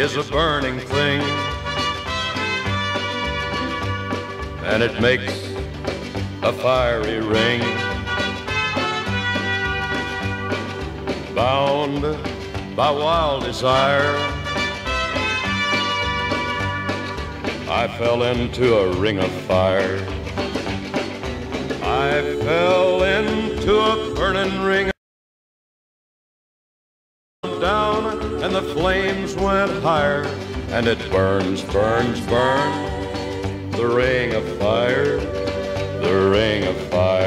is a burning thing, and it makes a fiery ring. Bound by wild desire, I fell into a ring of fire. I fell into a burning ring. Down, and the flames went higher, and it burns, burns, burns. The ring of fire, the ring of fire.